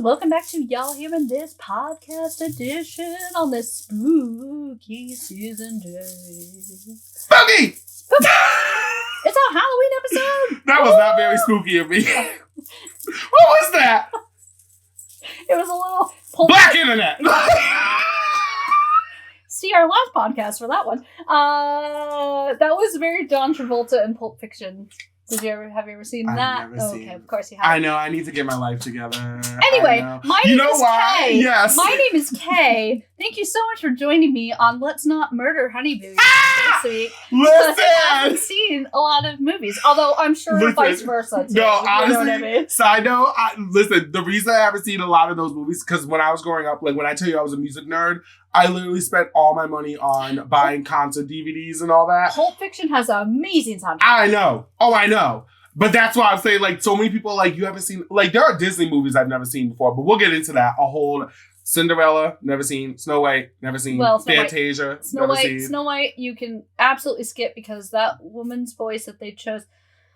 welcome back to Y'all Hearing This podcast edition on this spooky season day. Spooky! Spooky! It's our Halloween episode! That was not very spooky of me. What was that? It was a little... Black internet! See our last podcast for that one. That was very John Travolta in Pulp Fiction. Have you ever seen that? I've never seen. Okay, of course you have. I know, I need to get my life together. Anyway, my name is Kay. Yes. My name is Kay. Thank you so much for joining me on Let's Not Murder Honeybee this week. Listen! I haven't seen a lot of movies, although I'm sure vice versa too. No, honestly, you know what I mean? side note, listen, the reason I haven't seen a lot of those movies, because when I was growing up, like when I tell you I was a music nerd, I literally spent all my money on buying concert DVDs and all that. Pulp Fiction has an amazing soundtrack. I know. Oh, I know. But that's why I'm saying, like, so many people, like, you haven't seen, like, there are Disney movies I've never seen before, but we'll get into that. A whole Cinderella, never seen. Snow White, never seen. Well, Fantasia, Snow never White, seen. Snow White, you can absolutely skip because that woman's voice that they chose.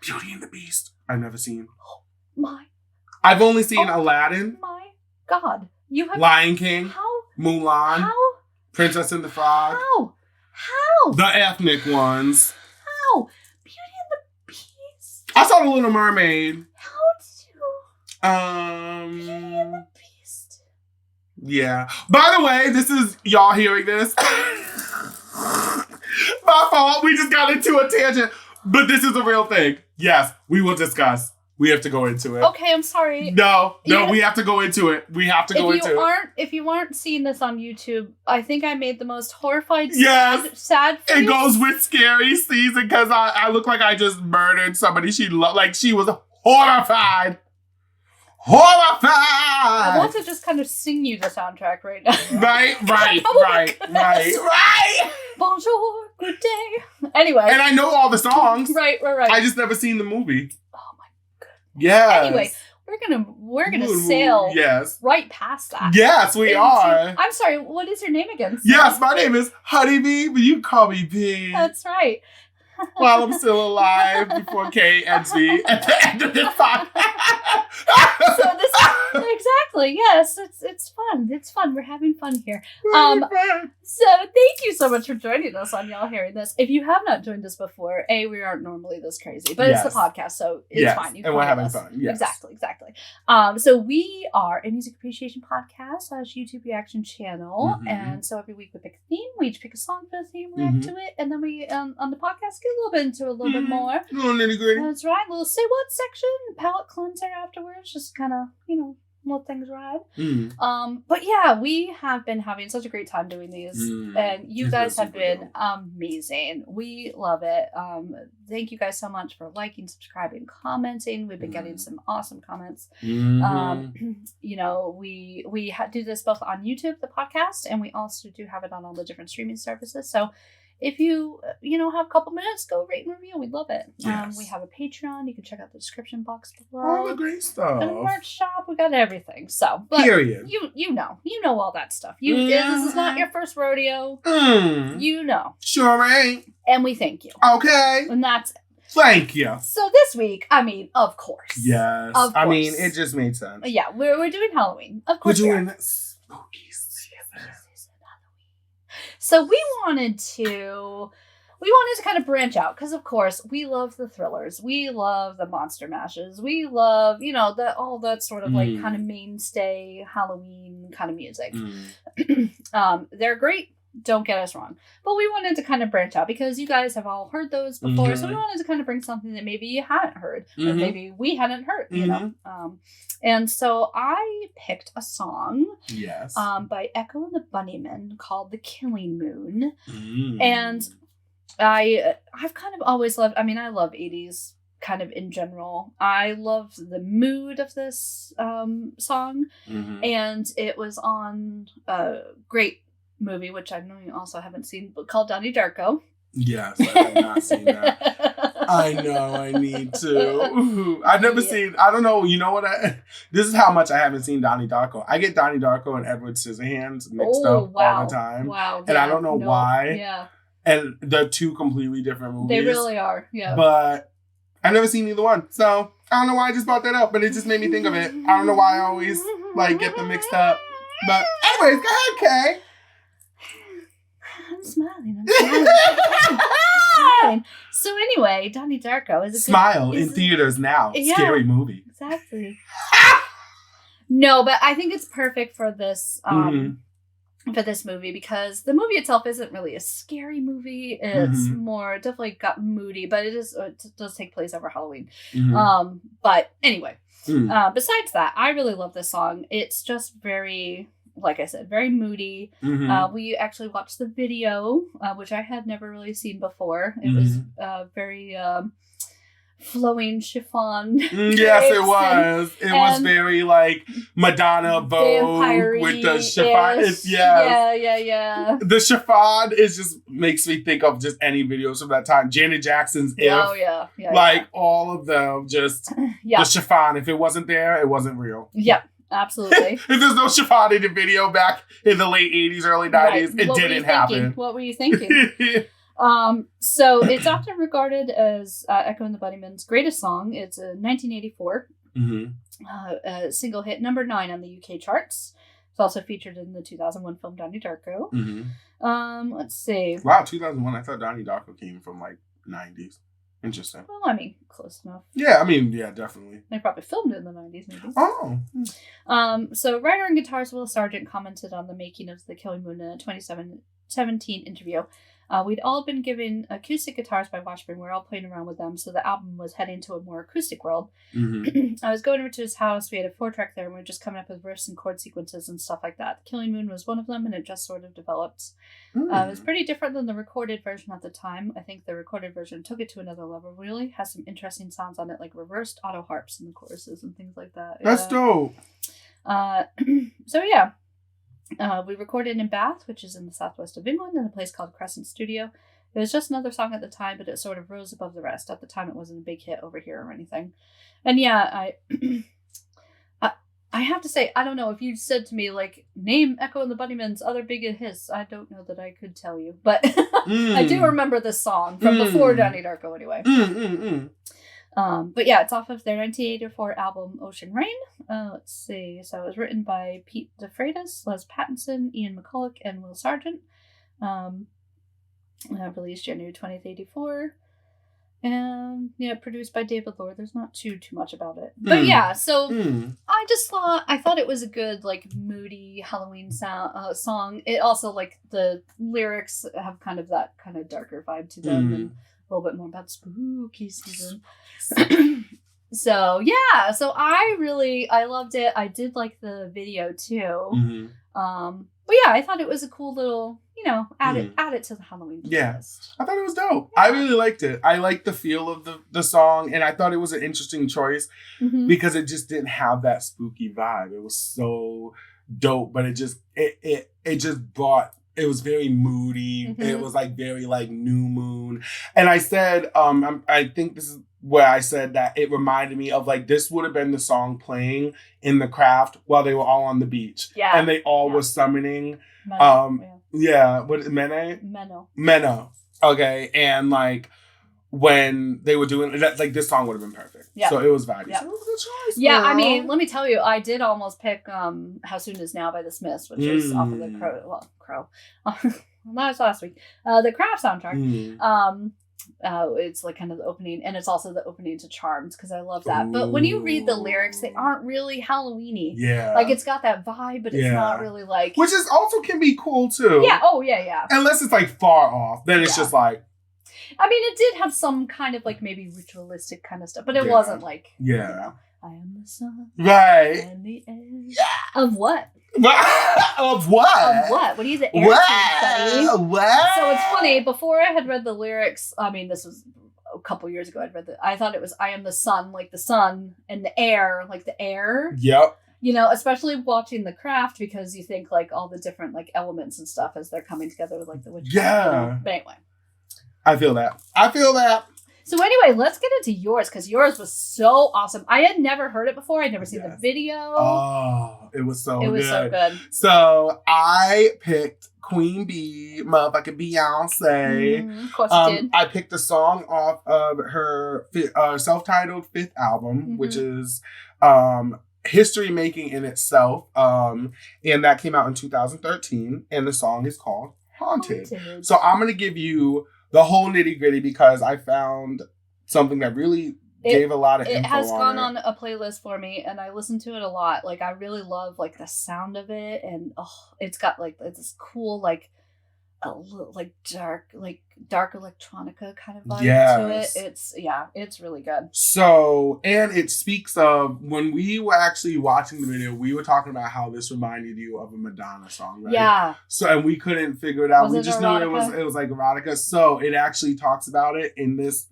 Beauty and the Beast, I've never seen. Oh, my. I've only seen Aladdin. My God. You have. Lion King. How? Mulan. How? Princess and the Frog. How? The ethnic ones. How? Beauty and the Beast. I saw The Little Mermaid. How did you? Beauty and the Beast. Yeah. By the way, this is y'all hearing this. My fault. We just got into a tangent. But this is a real thing. Yes, we will discuss. We have to go into it. Okay, I'm sorry. No, we have to go into it. We have to go into it. If you aren't seeing this on YouTube, I think I made the most horrified, yes, sad face. It goes with scary season because I look like I just murdered somebody she loved. Like, she was horrified. Horrified! I want to just kind of sing you the soundtrack right now. Right. Bonjour, good day. Anyway. And I know all the songs. Right. I just never seen the movie. Oh my god. Yes. Anyway, we're gonna sail right past that. Yes, we are. I'm sorry, what is your name again? Yes, my name is Honeybee, but you can call me B. That's right. While I'm still alive before Kay ends me at the end of this podcast. So this exactly, yes, it's fun. It's fun. We're having fun here. So thank you so much for joining us on Y'all Hearing This. If you have not joined us before, we aren't normally this crazy, but it's the podcast, so it's fine. You can and we're having us. fun. Yes. Exactly. So we are a music appreciation podcast / YouTube reaction channel, and so every week we pick a theme. We each pick a song for the theme, react to it, and then we on the podcast get a little bit into a little bit more. A little nitty gritty. That's right. Little say what section, palate cleanser afterwards, just kind of let things ride. But yeah, we have been having such a great time doing these, and you guys have been amazing. We love it. Thank you guys so much for liking, subscribing, commenting. We've been getting some awesome comments. We do this both on YouTube, the podcast, and we also do have it on all the different streaming services. So if you have a couple minutes, go rate and review. We'd love it. Yes. We have a Patreon. You can check out the description box below. All the great stuff. And a merch shop. We got everything. So, but period. You know all that stuff. This is not your first rodeo. You know. Sure ain't. And we thank you. Okay. And that's it. Thank you. So this week, of course. Yes. Of course. It just made sense. Yeah, we're doing Halloween. Of course we're doing spooky season. So we wanted to kind of branch out because, of course, we love the thrillers. We love the monster mashes. We love, all that sort of like kind of mainstay Halloween kind of music. They're great. Don't get us wrong. But we wanted to kind of branch out because you guys have all heard those before. So we wanted to kind of bring something that maybe you hadn't heard or maybe we hadn't heard, you know. And so I picked a song by Echo The Bunnymen called The Killing Moon. And I've kind of always loved, I love 80s kind of in general. I love the mood of this song. And it was on a great movie, which I know you also haven't seen, but called Donnie Darko. Yes, I have not seen that. I know, I need to. I've never seen, I don't know, you know what, this is how much I haven't seen Donnie Darko. I get Donnie Darko and Edward Scissorhands mixed up all the time. Wow. And I don't know why. Yeah. And they're two completely different movies. They really are, yeah. But I've never seen either one. So I don't know why I just brought that up, but it just made me think of it. I don't know why I always like get them mixed up. But anyways, go ahead, Kay. I'm smiling. I'm smiling. So anyway, Donnie Darko is a Smile in theaters now. Yeah, scary movie. Exactly. No, but I think it's perfect for this for this movie because the movie itself isn't really a scary movie. It's more definitely got moody, but it does take place over Halloween. But anyway, besides that, I really love this song. It's just very, like I said, very moody. We actually watched the video, which I had never really seen before. It was very flowing chiffon. Yes, it was. It was very like Madonna Vogue with the chiffon. Yeah. The chiffon just makes me think of just any videos from that time. Janet Jackson's If. Oh, yeah. Like all of them, just the chiffon. If it wasn't there, it wasn't real. Yeah. Absolutely. If there's no chiffon in the video back in the late 80s, early 90s, it didn't happen. What were you thinking? So it's often regarded as Echo and the Bunnymen's greatest song. It's a 1984 single hit, number 9 on the UK charts. It's also featured in the 2001 film Donnie Darko. Let's see. Wow, 2001. I thought Donnie Darko came from like 90s. Interesting. Well, I mean, close enough. Yeah, yeah, definitely. They probably filmed it in the 90s, maybe. Oh. So writer and guitarist Will Sargent commented on the making of The Killing Moon in a 2017 interview. We'd all been given acoustic guitars by Washburn. We were all playing around with them, so the album was heading to a more acoustic world. I was going over to his house. We had a 4-track there, and we were just coming up with riffs and chord sequences and stuff like that. The Killing Moon was one of them, and it just sort of developed. It was pretty different than the recorded version at the time. I think the recorded version took it to another level, really. Has some interesting sounds on it, like reversed auto harps in the choruses and things like that. That's dope. So, yeah. We recorded in Bath, which is in the southwest of England, in a place called Crescent Studio. It was just another song at the time, but it sort of rose above the rest. At the time, it wasn't a big hit over here or anything. And yeah, I have to say, I don't know, if you said to me, like, name Echo and the Bunnymen's other big hits, I don't know that I could tell you. But I do remember this song from before Donnie Darko, anyway. But yeah, it's off of their 1984 album Ocean Rain. Let's see. So it was written by Pete DeFreitas, Les Pattinson, Ian McCulloch, and Will Sargent. Released January 20th, 1984. And yeah, produced by David Lord. There's not too much about it. But yeah, so I thought it was a good, like, moody Halloween song. It also, like, the lyrics have kind of that kind of darker vibe to them and a little bit more about spooky season. So yeah, so I loved it. I did like the video too. But yeah, I thought it was a cool little, add it to the Halloween playlist. I thought it was dope. Yeah. I really liked it. I liked the feel of the song, and I thought it was an interesting choice because it just didn't have that spooky vibe. It was so dope, but it just brought. It was very moody. It was like very like new moon. And I said, I think this is where I said that it reminded me of like, this would have been the song playing in the craft while they were all on the beach. Yeah. And they all were summoning. Menno. Okay. And like, when they were doing that, like, this song would have been perfect. Yeah. So it was vibey. Yeah. So it was a good choice. Yeah, girl. I mean, let me tell you, I did almost pick How Soon Is Now by The Smiths, which is off of the Crow. That was last week. The Craft soundtrack. It's like kind of the opening, and it's also the opening to Charmed, because I love that. Ooh. But when you read the lyrics, they aren't really Halloween-y. Yeah. Like, it's got that vibe, but it's not really like... Which is also can be cool, too. Yeah, yeah. Unless it's, like, far off. Then it's just like... I mean, it did have some kind of, like, maybe ritualistic kind of stuff, but it wasn't like, I am the sun. Right. And the air. Yeah. Of what? Of what? Of what? What do you say? What? What? So it's funny, before I had read the lyrics, I mean, this was a couple years ago, I thought it was, I am the sun, like the sun, and the air, like the air. Yep. Especially watching The Craft, because you think, like, all the different, like, elements and stuff as they're coming together with, like, the witch. Yeah. But anyway. I feel that. So anyway, let's get into yours, because yours was so awesome. I had never heard it before. I'd never seen the video. Oh, it was so good. It was so good. So I picked Queen Bee, motherfucking Beyonce. Of course you did. I picked a song off of her self-titled 5th album, which is history making in itself. And that came out in 2013, and the song is called Haunted. So I'm going to give you the whole nitty gritty because I found something that really gave a lot of info on it. It has gone on a playlist for me, and I listen to it a lot. Like, I really love, like, the sound of it, and it's got, like, this cool, like, dark electronica kind of vibe to it. It's really good. So, and it speaks of when we were actually watching the video, we were talking about how this reminded you of a Madonna song, right? Yeah. So, and we couldn't figure it out. We just knew it was like erotica. So it actually talks about it in this,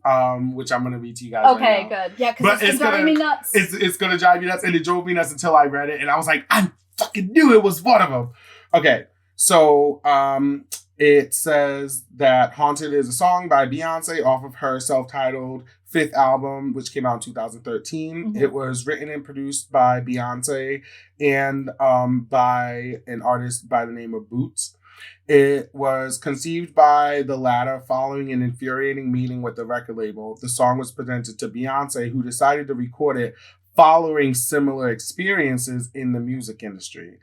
which I'm gonna read to you guys. Okay, good. Yeah, because it's driving me nuts. It's gonna drive you nuts, and it drove me nuts until I read it, and I was like, I fucking knew it was one of them. Okay, so it says that Haunted is a song by Beyonce off of her self-titled 5th album, which came out in 2013. Mm-hmm. It was written and produced by Beyonce and by an artist by the name of Boots. It was conceived by the latter following an infuriating meeting with the record label. The song was presented to Beyonce, who decided to record it following similar experiences in the music industry.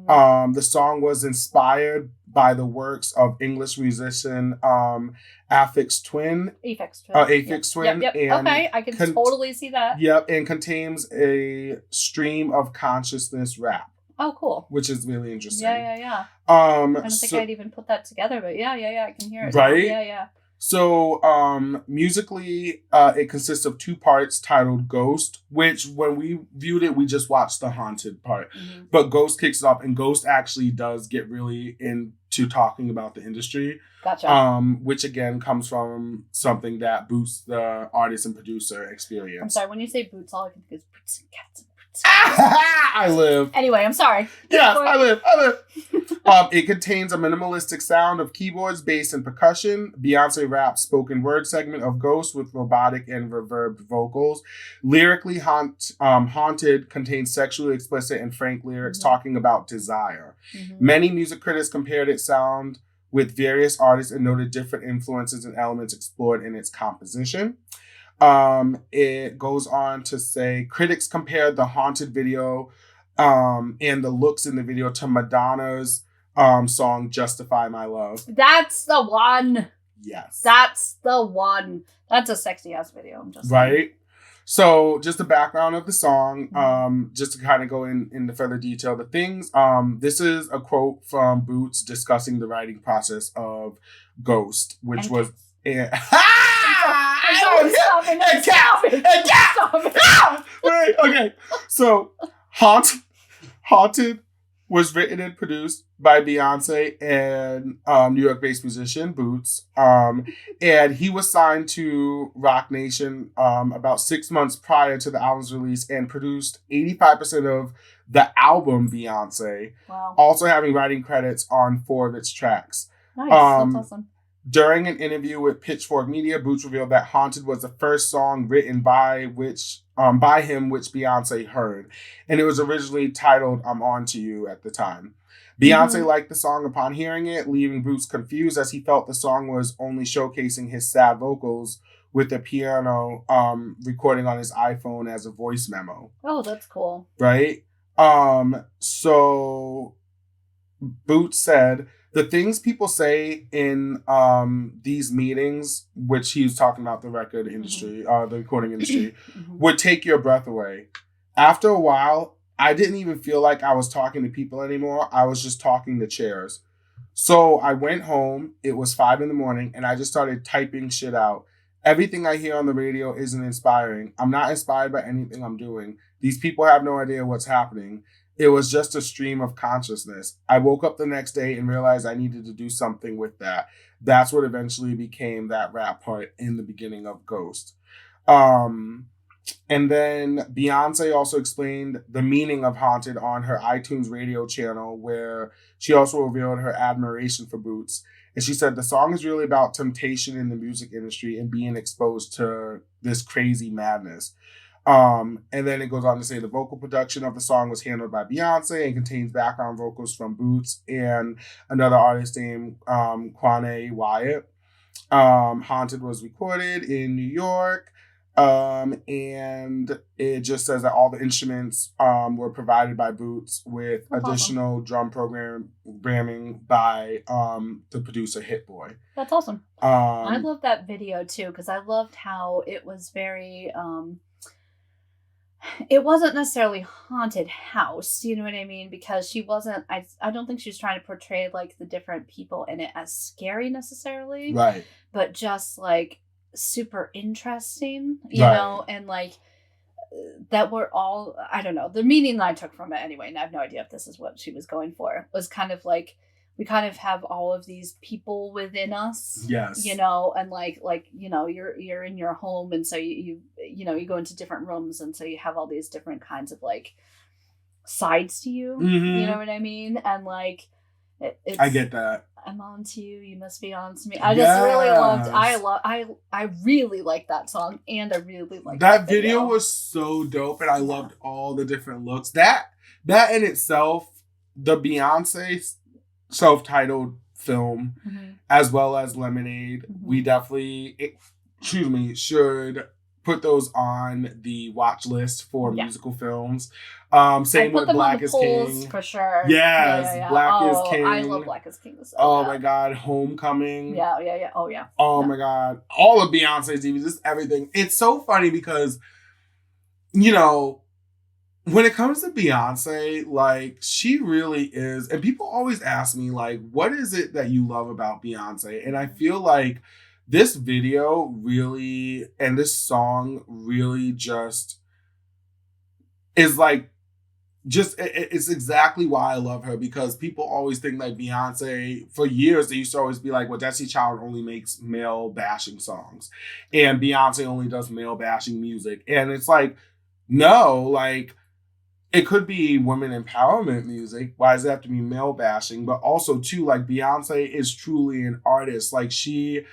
The song was inspired by the works of English musician Aphex Twin. Aphex Twin. Yep. And okay, I can totally see that. Yep, and contains a stream of consciousness rap. Oh, cool. Which is really interesting. Yeah. I don't think I'd even put that together, but yeah, I can hear it. Right? Yeah. So, musically, it consists of 2 parts titled Ghost, which when we viewed it, we just watched the Haunted part. Mm-hmm. But Ghost kicks off, and Ghost actually does get really into talking about the industry. Gotcha. Which again comes from something that Boots, the artist and producer, experienced. I'm sorry, when you say Boots, all I can think is Boots and Cats. I live. Anyway, I'm sorry. Yes, I live. It contains a minimalistic sound of keyboards, bass, and percussion. Beyonce raps spoken word segment of Ghost with robotic and reverbed vocals. Lyrically, Haunted contains sexually explicit and frank lyrics talking about desire. Mm-hmm. Many music critics compared its sound with various artists and noted different influences and elements explored in its composition. It goes on to say critics compared the Haunted video and the looks in the video to Madonna's song Justify My Love. That's the one. Yes. That's the one. That's a sexy ass video. I'm just right. Saying. So just the background of the song, just to kind of go into further detail, the things, this is a quote from Boots discussing the writing process of Ghost, which was... Right, okay. So, Haunted was written and produced by Beyonce and New York-based musician Boots. And he was signed to Roc Nation about 6 months prior to the album's release and produced 85% of the album Beyonce. Wow. Also having writing credits on 4 of its tracks. Nice, that's awesome. During an interview with Pitchfork Media, Boots revealed that Haunted was the first song written by him, which Beyonce heard. And it was originally titled I'm On To You at the time. Beyonce liked the song upon hearing it, leaving Boots confused as he felt the song was only showcasing his sad vocals with a piano recording on his iPhone as a voice memo. Oh, that's cool. Right? So Boots said... The things people say in these meetings, which he was talking about the record industry, the recording industry, would take your breath away. After a while, I didn't even feel like I was talking to people anymore. I was just talking to chairs. So I went home. It was 5 a.m, and I just started typing shit out. Everything I hear on the radio isn't inspiring. I'm not inspired by anything I'm doing. These people have no idea what's happening. It was just a stream of consciousness. I woke up the next day and realized I needed to do something with that. That's what eventually became that rap part in the beginning of Ghost. And then Beyonce also explained the meaning of Haunted on her iTunes radio channel, where she also revealed her admiration for Boots. And she said the song is really about temptation in the music industry and being exposed to this crazy madness. And then it goes on to say the vocal production of the song was handled by Beyonce and contains background vocals from Boots and another artist named Kwane Wyatt. Haunted was recorded in New York. And it just says that all the instruments were provided by Boots with additional drum programming by the producer Hit Boy. That's awesome. I love that video too, because I loved how it was very it wasn't necessarily haunted house, you know what I mean? Because she wasn't, I don't think she was trying to portray like the different people in it as scary necessarily. Right. But just like super interesting, you know, and like that were all, I don't know, the meaning that I took from it anyway, and I have no idea if this is what she was going for, was kind of like, we kind of have all of these people within us, yes, you know, and like, you know, you're in your home, and so you know, you go into different rooms, and so you have all these different kinds of like sides to you, you know what I mean? And like, it's, I get that. I'm on to you, you must be on to me. I just really loved, I really like that song, and I really like that video was so dope, and I loved all the different looks. That in itself, the Beyonce self-titled film, as well as Lemonade, we definitely, should put those on the watch list for musical films. Same with Black is King. For sure. Yes, Black is King. I love Black is King. So my God, Homecoming. Yeah. Oh, yeah. Oh, my God. All of Beyonce's DVDs, just everything. It's so funny because, you know, when it comes to Beyonce, like, she really is, and people always ask me, like, what is it that you love about Beyonce? And I feel like this video really, and this song really just is like, it's exactly why I love her, because people always think like Beyonce, for years, they used to always be like, well, Destiny Child only makes male bashing songs, and Beyonce only does male bashing music. And it's like, no, like, it could be women empowerment music. Why does it have to be male bashing? But also, too, like, Beyonce is truly an artist. Like, she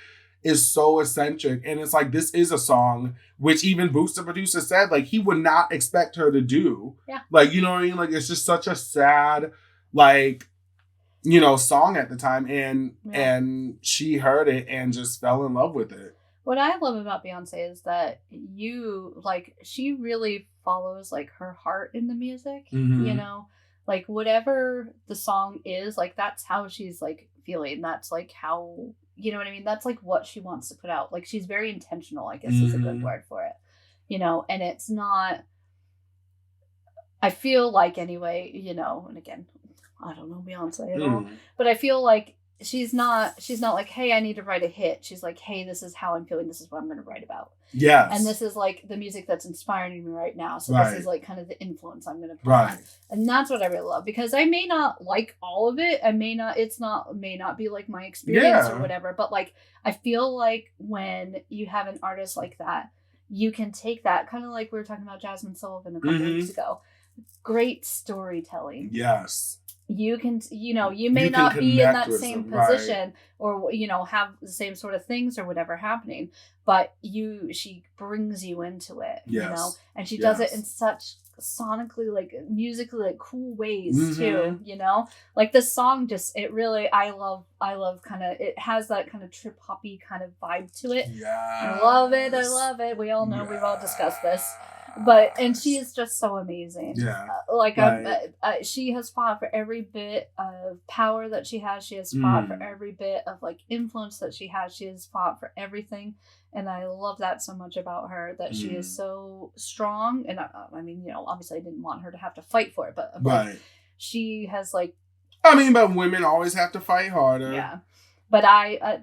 is so eccentric. And it's like, this is a song which even Boots, the producer, said, like, he would not expect her to do. Yeah. Like, you know what I mean? Like, it's just such a sad, like, you know, song at the time. And she heard it and just fell in love with it. What I love about Beyonce is that she really follows like her heart in the music, you know, like whatever the song is, like that's how she's like feeling. That's like how, you know what I mean? That's like what she wants to put out. Like she's very intentional, I guess is a good word for it, you know, and it's not, I feel like anyway, you know, and again, I don't know Beyonce at all, but I feel like she's not like, hey, I need to write a hit. She's like, hey, this is how I'm feeling. This is what I'm going to write about. Yes. And this is like the music that's inspiring me right now. So this is like kind of the influence I'm going to put on. And that's what I really love, because I may not like all of it. May not be like my experience or whatever. But like, I feel like when you have an artist like that, you can take that, kind of like we were talking about Jasmine Sullivan a couple weeks ago. Great storytelling. Yes. You can, you know, you may not be in that same position or, you know, have the same sort of things or whatever happening, but she brings you into it, you know, and she does it in such sonically, like musically, like cool ways too, you know, like this song just, it really, I love kind of, it has that kind of trip hoppy kind of vibe to it. I love it. We all know, we've all discussed this. And she is just so amazing. Yeah. She has fought for every bit of power that she has. She has fought for every bit of like influence that she has. She has fought for everything. And I love that so much about her, that she is so strong. And I mean, you know, obviously I didn't want her to have to fight for it, but like, she has like, I mean, but women always have to fight harder. Yeah. But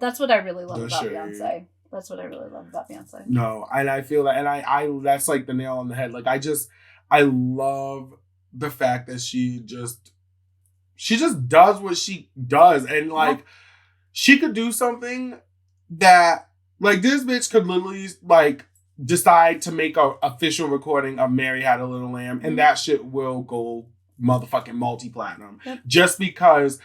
that's what I really love about Beyonce. That's what I really love about Beyonce. No, and I feel that, and I that's like the nail on the head. Like I love the fact that she just does what she does, and like she could do something that like this bitch could literally like decide to make a official recording of Mary Had a Little Lamb, and that shit will go motherfucking multi-platinum just because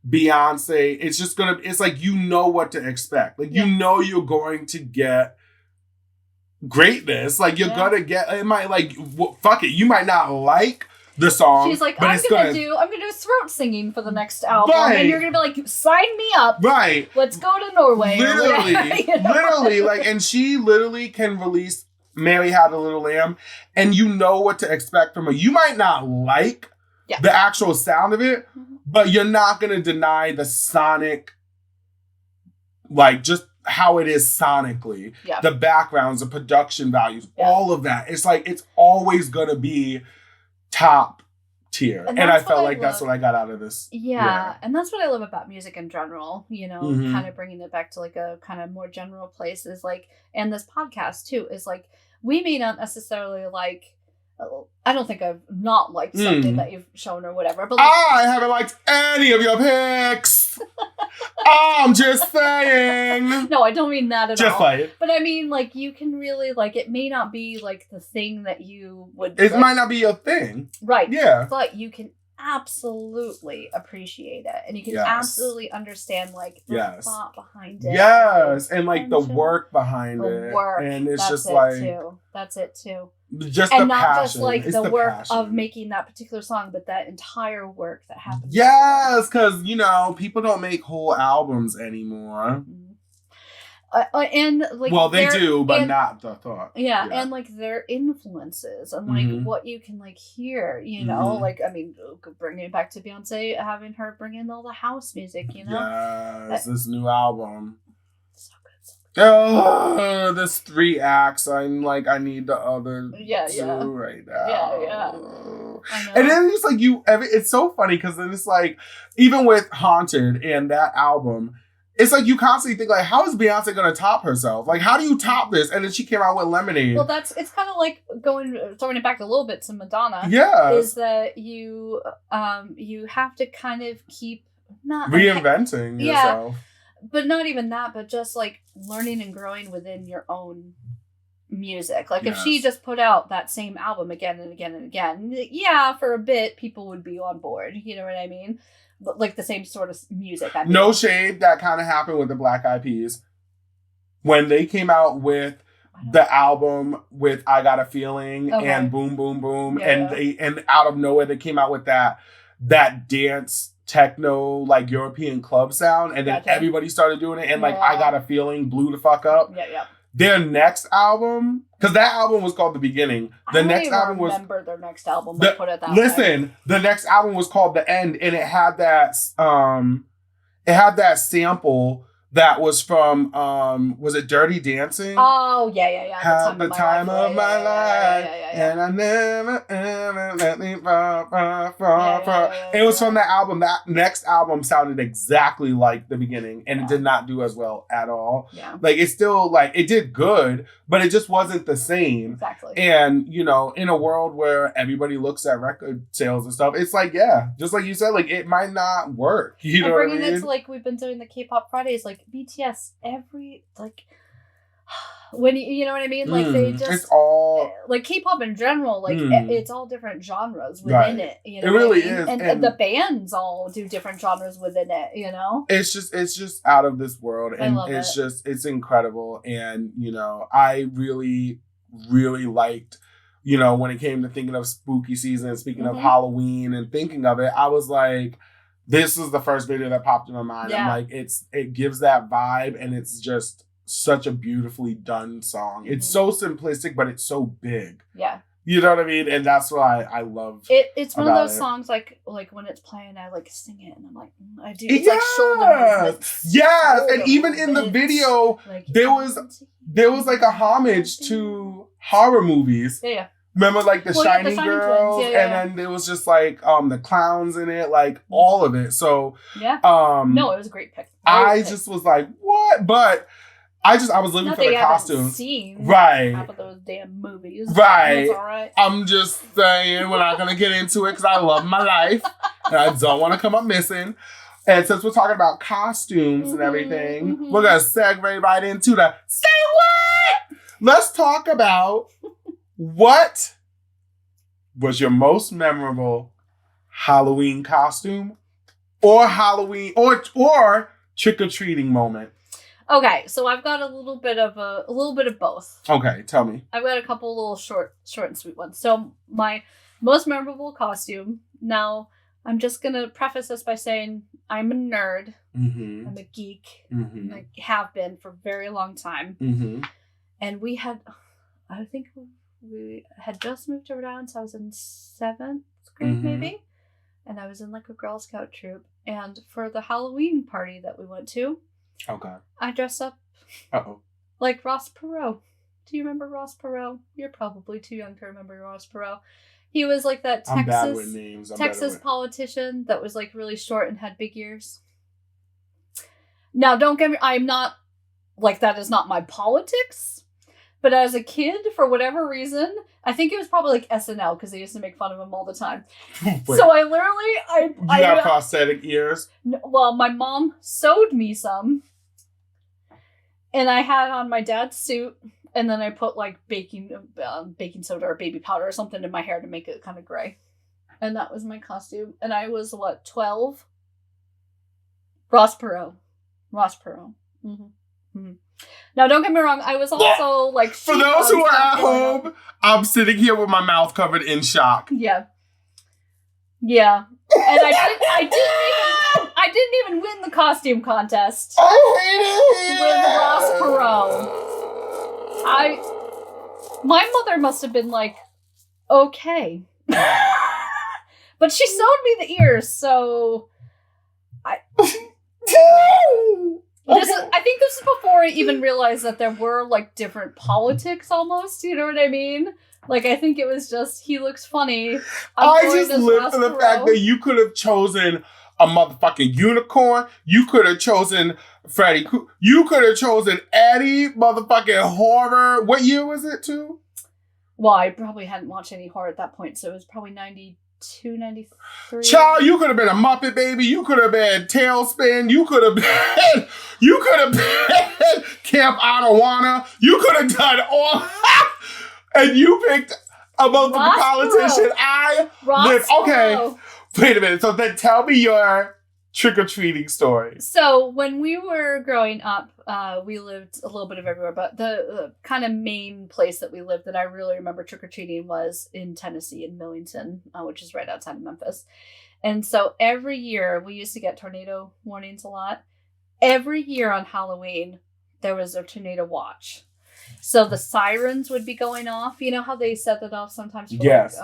Beyonce, it's like, you know what to expect. Like, you know you're going to get greatness. Like, you're gonna get, it might, like, fuck it, you might not like the song. She's like, I'm gonna do throat singing for the next album. And you're gonna be like, sign me up. Right. Let's go to Norway. Literally, like, and she literally can release Mary Had a Little Lamb, and you know what to expect from her. You might not like the actual sound of it, but you're not going to deny the sonic, like just how it is sonically. Yeah. The backgrounds, the production values, all of that. It's like, it's always going to be top tier. And I felt like that's what I got out of this. Yeah. And that's what I love about music in general, you know, kind of bringing it back to like a kind of more general place is like, and this podcast too, is like, we may not necessarily like, I don't think I've not liked something that you've shown or whatever. But like, I haven't liked any of your picks. I'm just saying. No, I don't mean that at all. Just like, but I mean, like, you can really, like, it may not be like the thing that you would. It might not be your thing, right? Yeah, but you can absolutely appreciate it, and you can absolutely understand like the thought behind it. Yes, and like the work behind it. And it's just like that's it too. Just and the not passion. Just like it's the work passion. of making that particular song, but that entire work that happens. Yes, because you know people don't make whole albums anymore. And like, well, they do, but not the thought. Yeah, and like their influences and like what you can like hear, you know, like I mean, bringing it back to Beyonce, having her bring in all the house music, you know. Yes, this new album. So good. Oh, this 3 acts. I'm like, I need the other 2 right now. Yeah. And then it's like it's so funny because then it's like, even with Haunted and that album. It's like you constantly think like, how is Beyonce going to top herself? Like, how do you top this? And then she came out with Lemonade. Well, it's kind of like throwing it back a little bit to Madonna. Yeah. Is that you have to kind of keep not reinventing yourself. But not even that, but just like learning and growing within your own music. Like if she just put out that same album again and again and again, for a bit people would be on board. You know what I mean? But like the same sort of music. I mean. No shade, that kind of happened with the Black Eyed Peas. When they came out with the album with I Got a Feeling and Boom Boom Boom, and out of nowhere they came out with that dance techno like European club sound, and then everybody started doing it, and like I Got a Feeling blew the fuck up. Yeah. Their next album, because that album was called The Beginning. The next album was. I remember their next album. Put it that way. Listen, the next album was called The End, and it had that sample that was from was it Dirty Dancing? Oh yeah. Had the time of my life, and I never ever let me fall. It was from that album. That next album sounded exactly like The Beginning, and it did not do as well at all. Yeah, like it's still like it did good, but it just wasn't the same. Exactly. And you know, in a world where everybody looks at record sales and stuff, it's like just like you said, like it might not work. You know, bringing what I mean? it to like we've been doing the K-pop Fridays, like BTS every like when you know what I mean, like they just it's all like K-pop in general, like it's all different genres within it. You know, it really is, and the bands all do different genres within it. You know, it's just out of this world, and it's incredible. And you know, I really liked. You know, when it came to thinking of spooky season, speaking of Halloween and thinking of it, I was like, this is the first video that popped in my mind. Yeah. I'm like, it gives that vibe, and it's just such a beautifully done song. It's so simplistic, but it's so big. Yeah. You know what I mean? And that's why I love it's one of those songs like when it's playing, I like sing it, and I'm like, I do. It's like shoulder movements. Yes, and even in the video, like, there was like a homage to horror movies. Yeah. Remember, like, the Shining Girls, and then there was just, like, the clowns in it, like, all of it. So, no, it was a great pick. Just was like, what? But I was living for the costumes. Right. Half of those damn movies. Right. That's all right. I'm just saying, we're not going to get into it because I love my life, and I don't want to come up missing. And since we're talking about costumes and everything, we're going to segue right into the say what? Let's talk about what was your most memorable Halloween costume or Halloween or trick-or-treating moment? Okay, so I've got a little bit of both. Okay, tell me. I've got a couple little short and sweet ones. So my most memorable costume. Now, I'm just gonna preface this by saying I'm a nerd. Mm-hmm. I'm a geek. Mm-hmm. I have been for a very long time. Mm-hmm. And we had I think we had just moved around, so I was in 7th grade maybe, and I was in like a Girl Scout troop. And for the Halloween party that we went to, I dressed up like Ross Perot. Do you remember Ross Perot? You're probably too young to remember Ross Perot. He was like that Texas politician that was like really short and had big ears. Now, don't get me, I'm not, like, that is not my politics, but as a kid, for whatever reason, I think it was probably like SNL, because they used to make fun of him all the time. So I literally, You got prosthetic ears? Well, my mom sewed me some, and I had on my dad's suit, and then I put like baking soda or baby powder or something in my hair to make it kind of gray. And that was my costume. And I was, 12? Ross Perot. Now, don't get me wrong. I was also like... For those who are at home, I'm sitting here with my mouth covered in shock. Yeah. And I didn't even win the costume contest. I hate it with Ross Perot. My mother must have been like, okay. But she sewed me the ears, so I think this is before I even realized that there were like different politics almost, you know what I mean? Like, I think it was just, he looks funny. I just live for the fact that you could have chosen a motherfucking unicorn. You could have chosen Freddy. You could have chosen Eddie motherfucking horror. What year was it, too? Well, I probably hadn't watched any horror at that point, so it was probably 92, 93. Child, you could have been a Muppet Baby. You could have been Tailspin. You could have been Camp Ottawana. You could have done all. And you picked a multiple politician. Okay. Wait a minute. So then tell me your trick-or-treating story. So when we were growing up, we lived a little bit of everywhere, but the kind of main place that we lived that I really remember trick-or-treating was in Tennessee, in Millington, which is right outside of Memphis. And so every year, we used to get tornado warnings a lot. Every year on Halloween, there was a tornado watch. So the sirens would be going off. You know how they set that off sometimes for yes.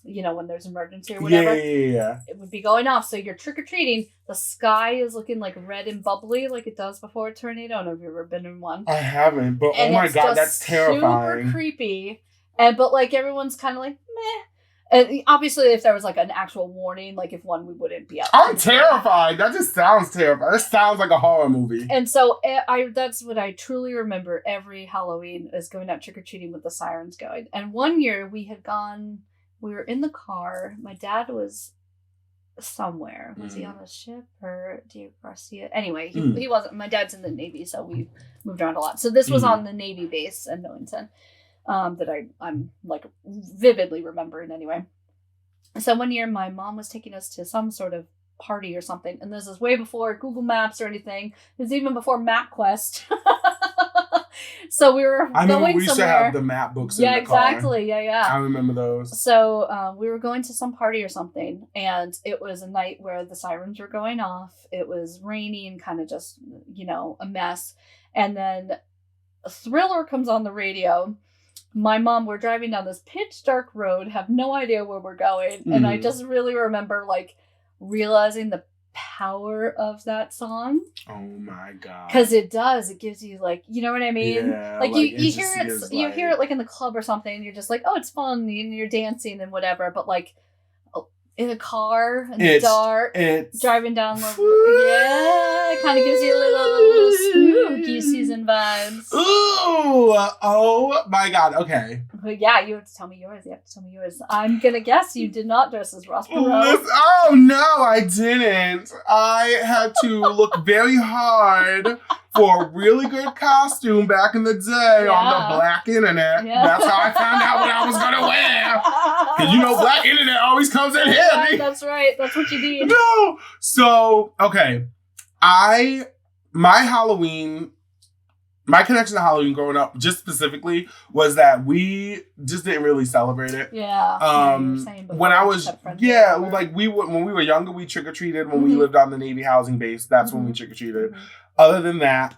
When there's emergency or whatever? Yeah. It would be going off. So you're trick-or-treating. The sky is looking like red and bubbly like it does before a tornado. I don't know if you've ever been in one. I haven't, but oh my God, that's terrifying. Super creepy. But like everyone's kind of like, meh. And obviously, if there was like an actual warning, like if one, we wouldn't be out. I'm terrified. That just sounds terrifying. That sounds like a horror movie. And so that's what I truly remember every Halloween is going out trick-or-treating with the sirens going. And one year we were in the car. My dad was somewhere. Was he on a ship or Diego Garcia? Anyway, he wasn't. My dad's in the Navy, so we moved around a lot. So this was on the Navy base in Millington. That I'm like vividly remembering anyway. So one year my mom was taking us to some sort of party or something, and this is way before Google Maps or anything. It was even before MapQuest. So we were going somewhere. We used to have the map books in the car. Exactly. Yeah. I remember those. So we were going to some party or something, and it was a night where the sirens were going off. It was rainy and kind of just, a mess. And then a Thriller comes on the radio. My mom, we're driving down this pitch dark road, have no idea where we're going. And I just really remember like realizing the power of that song. Oh my God. Because it gives you like, you know what I mean? Yeah, like you hear it, you hear it like in the club or something, and you're just like, oh, it's fun, and you're dancing and whatever. But like in a car in the dark, driving down the it kind of gives you a little spooky season vibes. Ooh, oh my God. Okay. But yeah, you have to tell me yours. I'm gonna guess you did not dress as Ross Perot. Oh no, I didn't. I had to look very hard for a really good costume back in the day on the black internet. Yeah. That's how I found out what I was gonna wear. Because black internet always comes in handy. Yeah, that's right. That's what you need. No. So, okay. My connection to Halloween growing up, just specifically, was that we just didn't really celebrate it. Yeah. When I was, like when we were younger, we trick or treated. When we lived on the Navy housing base, that's when we trick or treated. Other than that,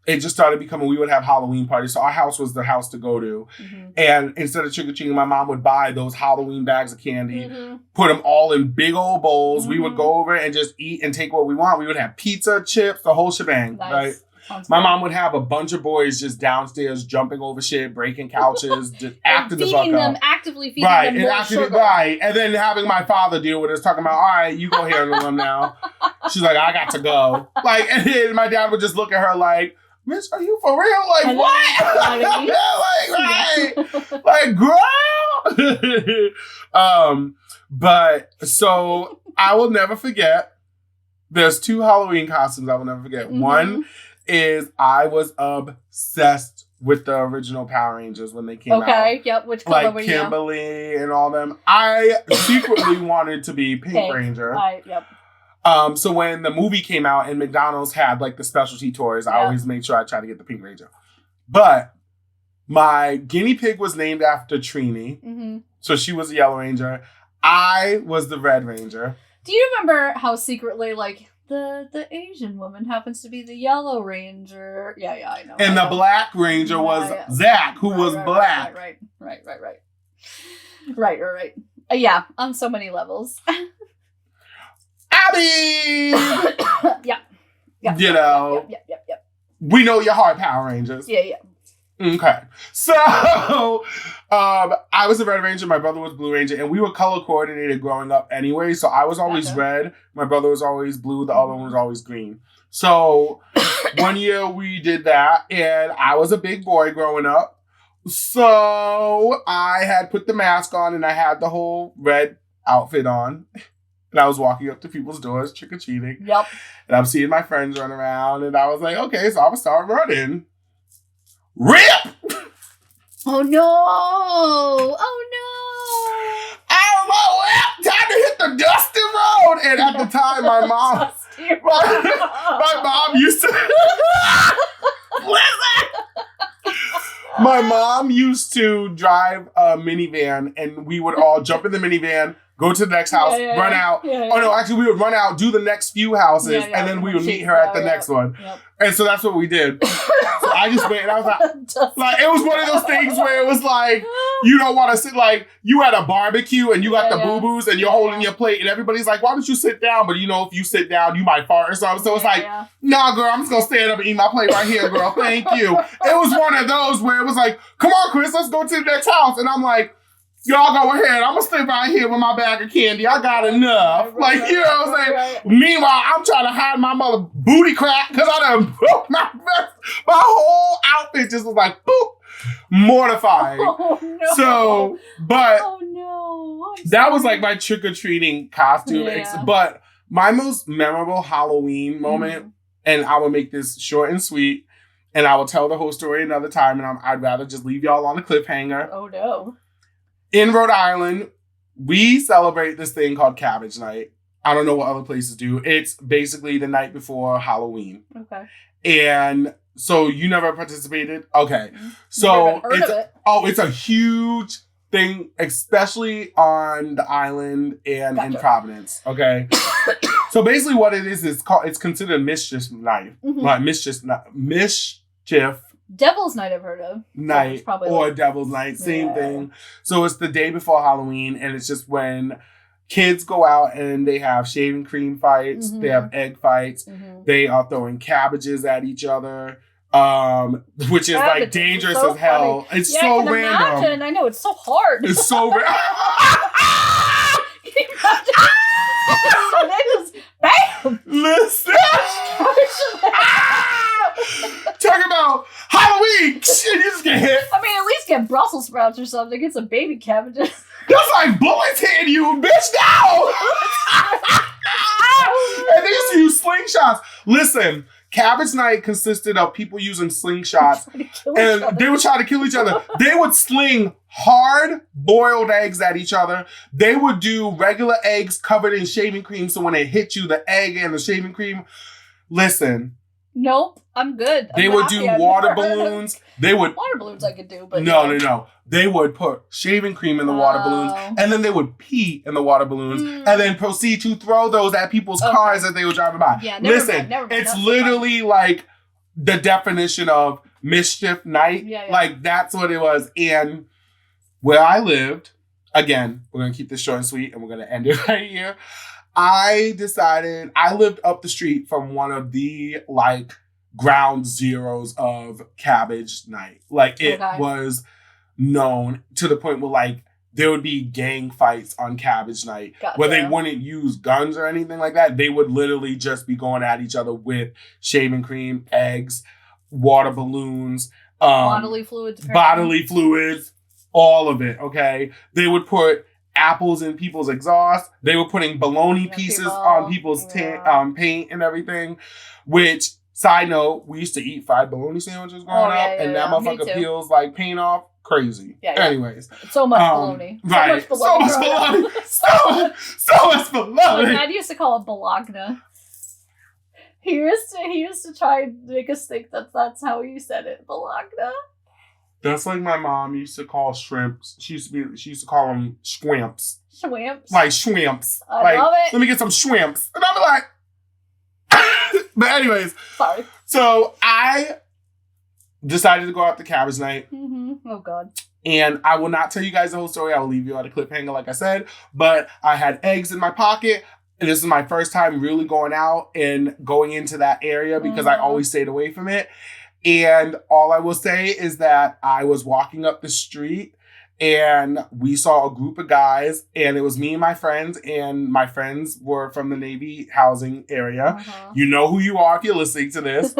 it just started becoming, we would have Halloween parties. So our house was the house to go to. Mm-hmm. And instead of trick-or-treating, my mom would buy those Halloween bags of candy, put them all in big old bowls. Mm-hmm. We would go over and just eat and take what we want. We would have pizza, chips, the whole shebang, right? My mom would have a bunch of boys just downstairs jumping over shit, breaking couches, just acting the fuck up. Actively feeding them more sugar. Right, and then having my father deal with us, talking about, all right, you go handle them now. She's like, I got to go. Like, and then my dad would just look at her like, Miss, are you for real? Like, what? like, girl. But so I will never forget. There's 2 Halloween costumes I will never forget. Mm-hmm. One is I was obsessed with the original Power Rangers when they came out. Okay, yep. Which color were you? Like Kimberly and all them. I secretly wanted to be Pink Ranger. Yep. So when the movie came out and McDonald's had like the specialty toys, I always made sure I tried to get the Pink Ranger. But my guinea pig was named after Trini. Mm-hmm. So she was the Yellow Ranger. I was the Red Ranger. Do you remember how secretly, like, the Asian woman happens to be the Yellow Ranger? Yeah, I know. And the Black Ranger was Zach, who was black. Right. Yeah, on so many levels. Abby! Yeah. You know. Yep. We know your heart, Power Rangers. Yeah. Okay. So, I was the Red Ranger, my brother was Blue Ranger, and we were color coordinated growing up anyway, so I was always red, my brother was always blue, the other one was always green. So, one year we did that, and I was a big boy growing up, so I had put the mask on, and I had the whole red outfit on, and I was walking up to people's doors, trick-or-treating. Yep. And I'm seeing my friends run around, and I was like, okay, so I'm gonna start running. RIP! Oh no! I was like, well, time to hit the dusty road. And at the time, my mom used to... Listen! My mom used to drive a minivan, and we would all jump in the minivan, go to the next house, run out. Oh, no, actually, we would run out, do the next few houses, and then we would meet her at the next one. Yep. And so that's what we did. So I just went, and I was like, it was one of those things where it was like, you don't want to sit, like, you at a barbecue, and you got the boo-boos, and you're holding your plate, and everybody's like, why don't you sit down? But, you know, if you sit down, you might fart or something. So it's like, nah, girl, I'm just going to stand up and eat my plate right here, girl. Thank you. It was one of those where it was like, come on, Chris, let's go to the next house. And I'm like, y'all go ahead. I'm going to stay right here with my bag of candy. I got enough. Like, you know what I'm saying? Meanwhile, I'm trying to hide my mother booty crack because I done broke my vest. My whole outfit just was like, boop, mortified. Oh, no. So, but that was like my trick-or-treating costume. Yeah. But my most memorable Halloween moment, and I will make this short and sweet, and I will tell the whole story another time, and I'd rather just leave y'all on a cliffhanger. Oh, no. In Rhode Island, we celebrate this thing called Cabbage Night. I don't know what other places do. It's basically the night before Halloween. Okay. And so you never participated? Okay. So it's a huge thing, especially on the island and in Providence. Okay. So basically what it is it's considered Mischief Night. Like Mischief. Devil's Night I've heard of. Night or Devil's Night, same thing. So it's the day before Halloween, and it's just when kids go out and they have shaving cream fights, they have egg fights, they are throwing cabbages at each other, which is like dangerous as hell. Funny. It's so random. Imagine. I know, it's so hard. It's so random. Can you imagine? So they just bam! Listen! Talk about Halloween! Shit, you just get hit. I mean, at least get Brussels sprouts or something. Get some baby cabbages. That's like bullets hitting you, bitch, now! And they used to use slingshots. Listen, Cabbage Night consisted of people using slingshots. And they would try to kill each other. They would sling hard-boiled eggs at each other. They would do regular eggs covered in shaving cream, so when they hit you, the egg and the shaving cream... Listen... Nope, I'm good. They would do water balloons. Water balloons I could do, but... No. They would put shaving cream in the water balloons, and then they would pee in the water balloons, and then proceed to throw those at people's cars as they were driving by. Yeah, Listen, it's literally like the definition of mischief night. Yeah. Like, that's what it was. And where I lived, again, we're going to keep this short and sweet, and we're going to end it right here. I decided, I lived up the street from one of the, like, ground zeros of Cabbage Night. Like, it was known to the point where, like, there would be gang fights on Cabbage Night where they wouldn't use guns or anything like that. They would literally just be going at each other with shaving cream, eggs, water balloons, bodily fluids, all of it, okay? They would put apples in people's exhaust. They were putting bologna pieces on people's paint and everything, which, side note, we used to eat 5 bologna sandwiches growing up, and that motherfucker peels like paint off. Crazy. Anyways. So much bologna. Right. So much bologna. So much bologna. My dad used to call it bologna. He used to try and make us think that that's how he said it. Bologna. That's like my mom used to call shrimps. She used to call them shrimps. Shrimps. Like shrimps. I love it. Let me get some shrimps. And I'm like, but anyways. Sorry. So I decided to go out to Cabbage Night. Mm-hmm. Oh, God. And I will not tell you guys the whole story. I will leave you at a cliffhanger, like I said. But I had eggs in my pocket. And this is my first time really going out and going into that area because I always stayed away from it. And all I will say is that I was walking up the street and we saw a group of guys. And it was me and my friends. And my friends were from the Navy housing area. You know who you are if you're listening to this.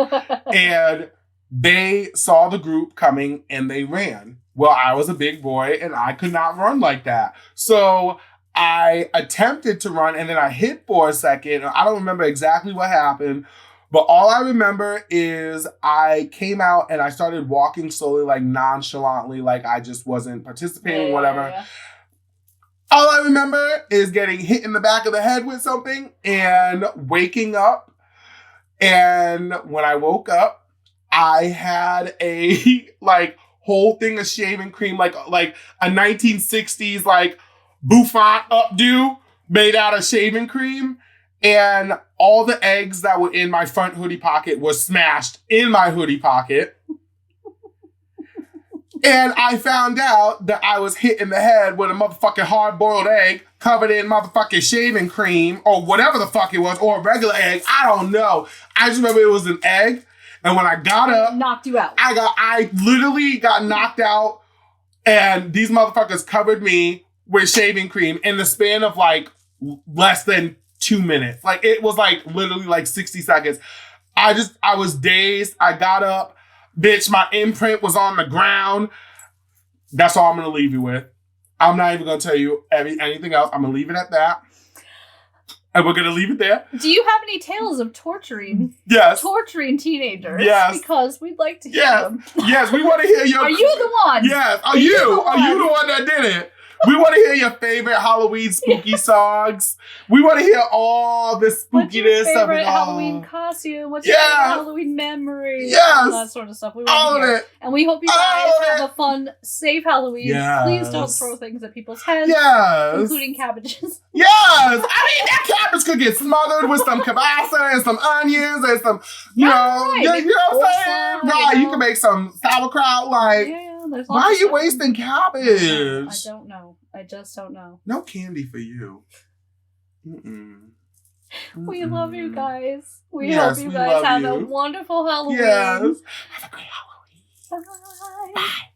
And they saw the group coming and they ran. Well, I was a big boy and I could not run like that. So I attempted to run and then I hit for a second. I don't remember exactly what happened, but all I remember is I came out and I started walking slowly, like nonchalantly, like I just wasn't participating, whatever. Yeah. All I remember is getting hit in the back of the head with something and waking up. And when I woke up, I had a like whole thing of shaving cream, like a 1960s like bouffant updo made out of shaving cream, and all the eggs that were in my front hoodie pocket were smashed in my hoodie pocket. And I found out that I was hit in the head with a motherfucking hard-boiled egg covered in motherfucking shaving cream or whatever the fuck it was, or a regular egg. I don't know. I just remember it was an egg. And when I got up, knocked you out. I literally got knocked out, and these motherfuckers covered me with shaving cream in the span of like less than 2 minutes. Like, it was like literally like 60 seconds. I was dazed. I got up, bitch. My imprint was on the ground. That's all I'm gonna leave you with. I'm not even gonna tell you anything else. I'm gonna leave it at that. And we're going to leave it there. Do you have any tales of torturing teenagers? Yes. Because we'd like to hear them. Yes, we want to hear your... Are you the one? Yes. Are you the one that did it? We want to hear your favorite Halloween spooky songs. We want to hear all the spookiness What's your favorite of it all. Halloween costume? What's your favorite Halloween memory? Yes. All that sort of stuff. We want to hear it. And we hope you guys have a fun, safe Halloween. Yes. Please don't throw things at people's heads. Yes. Including cabbages. Yes. I mean, that cabbage could get smothered with some kielbasa and some onions and some, you know what I'm saying? Right. You can make some sauerkraut, like... Yeah. Why are you wasting cabbage? I don't know. I just don't know. No candy for you. Mm-mm. Mm-mm. We love you guys. We hope you guys have a wonderful Halloween. Yes. Have a great Halloween. Bye. Bye.